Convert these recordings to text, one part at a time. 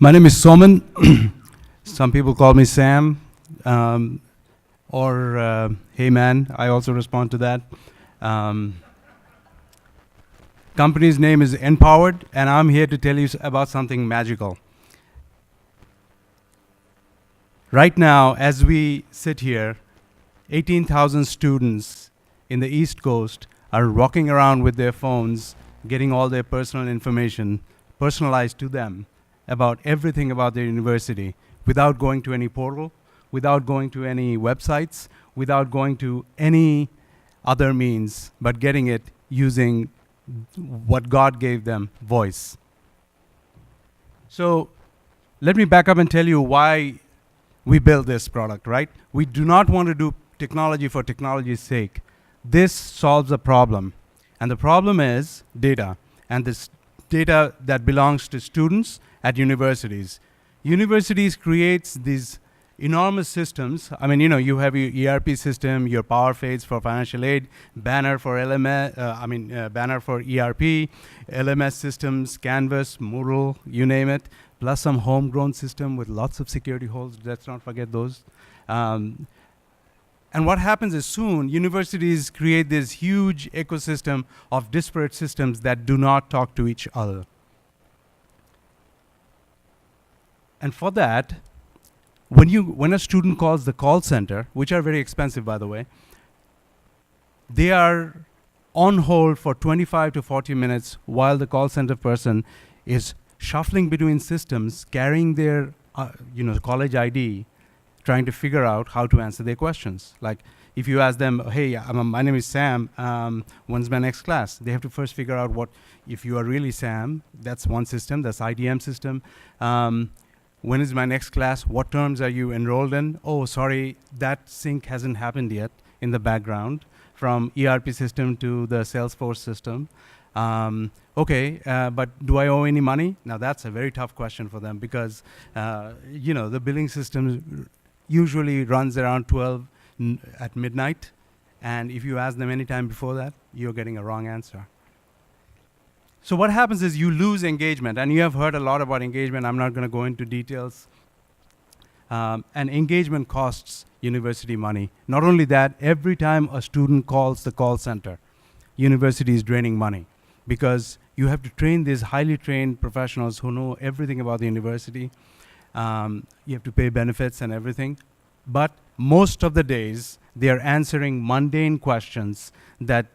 My name is Soman. Some people call me Sam, or Hey Man. I also respond to that. Company's name is Empowered, and I'm here to tell you about something magical. Right now, as we sit here, 18,000 students in the East Coast are walking around with their phones, getting all their personal information personalized to them about everything about their university without going to any portal, without going to any websites, without going to any other means, but getting it using what God gave them, voice. So let me back up and tell you why we built this product, right? We do not want to do technology for technology's sake. This solves a problem. And the problem is data. And this data that belongs to students at universities. Universities creates these enormous systems. I mean, you have your ERP system, your PowerFace for financial aid, Banner for LMS, Banner for ERP, LMS systems, Canvas, Moodle, you name it, plus some homegrown system with lots of security holes. Let's not forget those. And what happens is soon, universities create this huge ecosystem of disparate systems that do not talk to each other. And for that, when a student calls the call center, which are very expensive, by the way, they are on hold for 25 to 40 minutes while the call center person is shuffling between systems, carrying their college ID, trying to figure out how to answer their questions. Like if you ask them, hey, my name is Sam, when's my next class? They have to first figure out if you are really Sam, that's one system, that's IDM system. When is my next class? What terms are you enrolled in? Oh, sorry, that sync hasn't happened yet in the background from ERP system to the Salesforce system. Okay, but do I owe any money? Now that's a very tough question for them because, the billing system usually runs around 12 at midnight. And if you ask them any time before that, you're getting a wrong answer. So what happens is you lose engagement, and you have heard a lot about engagement. I'm not going to go into details. And engagement costs university money. Not only that, every time a student calls the call center, university is draining money because you have to train these highly trained professionals who know everything about the university. You have to pay benefits and everything. But most of the days, they are answering mundane questions that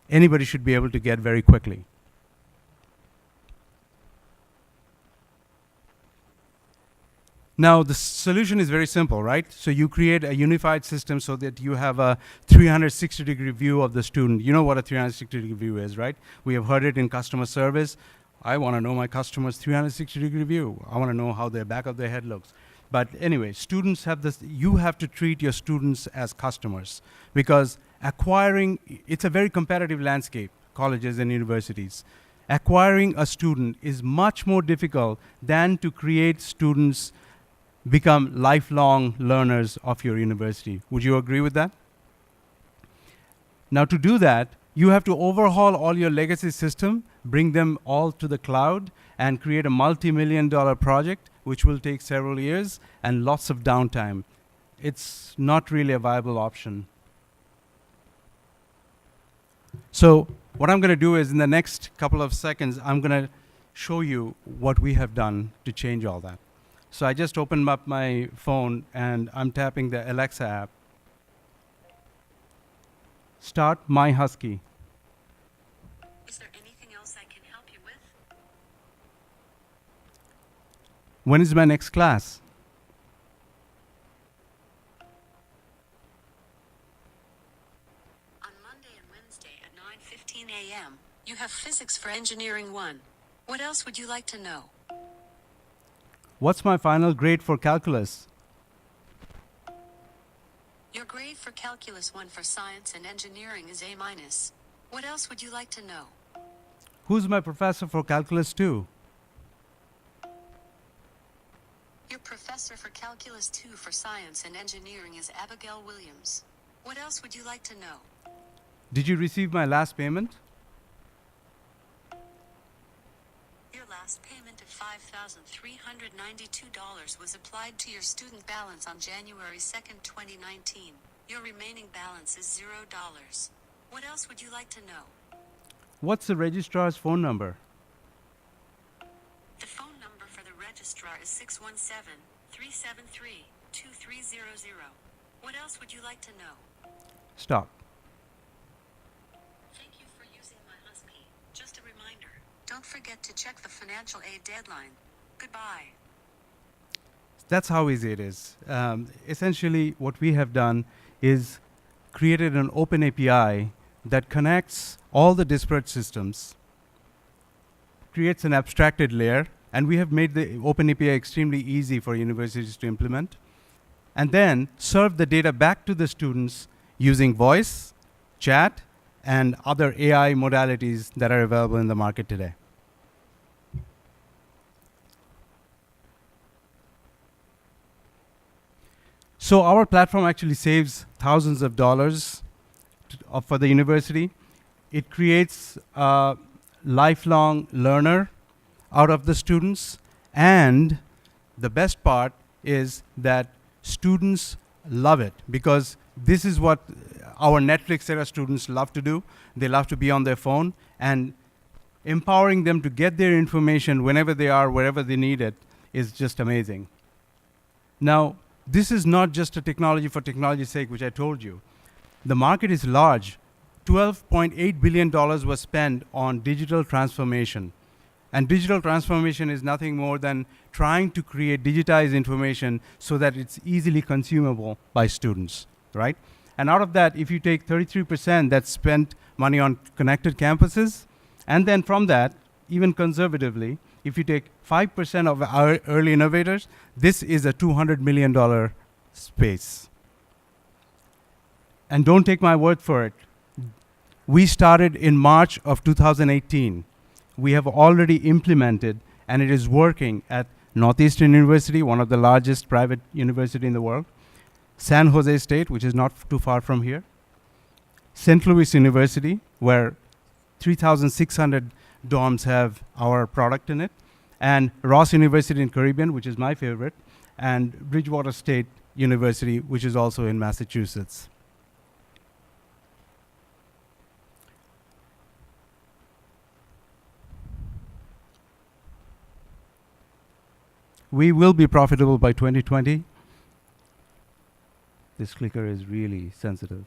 anybody should be able to get very quickly. Now, the solution is very simple, right? So you create a unified system so that you have a 360-degree view of the student. You know what a 360-degree view is, right? We have heard it in customer service. I want to know my customer's 360-degree view. I want to know how the back of their head looks. But anyway, students have this. You have to treat your students as customers because it's a very competitive landscape, colleges and universities. Acquiring a student is much more difficult than to create students become lifelong learners of your university. Would you agree with that? Now, to do that, you have to overhaul all your legacy system, bring them all to the cloud, and create a multi-million-dollar project, which will take several years and lots of downtime. It's not really a viable option. So what I'm going to do is in the next couple of seconds, I'm going to show you what we have done to change all that. So I just opened up my phone and I'm tapping the Alexa app. Start My Husky. Is there anything else I can help you with? When is my next class? On Monday and Wednesday at 9:15 a.m. You have Physics for Engineering 1. What else would you like to know? What's my final grade for calculus? Your grade for Calculus 1 for Science and Engineering is A-. What else would you like to know? Who's my professor for calculus 2? Your professor for Calculus 2 for Science and Engineering is Abigail Williams. What else would you like to know? Did you receive my last payment? Your last last payment of $5,392 was applied to your student balance on January 2nd, 2019. Your remaining balance is $0. What else would you like to know? What's the registrar's phone number? The phone number for the registrar is 617-373-2300. What else would you like to know? Stop. Thank you for using my husky. Just a reminder, don't forget to check the financial aid deadline. Goodbye. That's how easy it is. Essentially, what we have done is created an open API that connects all the disparate systems, creates an abstracted layer, and we have made the open API extremely easy for universities to implement, and then serve the data back to the students using voice, chat, and other AI modalities that are available in the market today. So our platform actually saves thousands of dollars for the university. It creates a lifelong learner out of the students, and the best part is that students love it, because this is what our Netflix era students love to do. They love to be on their phone, and empowering them to get their information whenever they are, wherever they need it, is just amazing. Now, this is not just a technology for technology's sake, which I told you. The market is large. $12.8 billion was spent on digital transformation. And digital transformation is nothing more than trying to create digitized information so that it's easily consumable by students, right? And out of that, if you take 33% that spent money on connected campuses, and then from that, even conservatively, if you take 5% of our early innovators, this is a $200 million space. And don't take my word for it. We started in March of 2018. We have already implemented, and it is working at Northeastern University, one of the largest private universities in the world, San Jose State, which is not too far from here, St. Louis University, where 3,600 dorms have our product in it, and Ross University in Caribbean, which is my favorite, and Bridgewater State University, which is also in Massachusetts. We will be profitable by 2020. This clicker is really sensitive.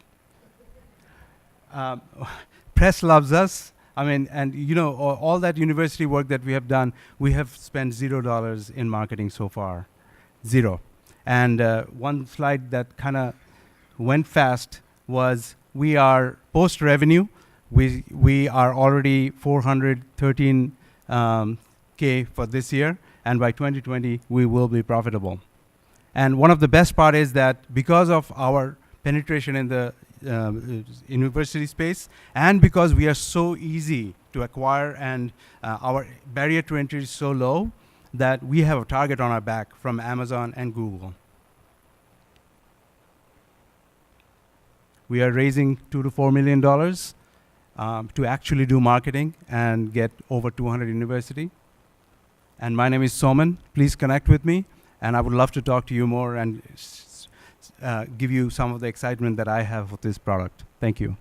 Press loves us. I mean, and you know, all that university work that we have done, we have spent $0 in marketing so far. Zero. And one slide that kind of went fast was we are post-revenue. We are already 413K for this year. And by 2020, we will be profitable. And one of the best part is that because of our penetration in the university space, and because we are so easy to acquire and our barrier to entry is so low, that we have a target on our back from Amazon and Google. We are raising $2 to $4 million to actually do marketing and get over 200 universities. And my name is Soman. Please connect with me, and I would love to talk to you more and give you some of the excitement that I have with this product. Thank you.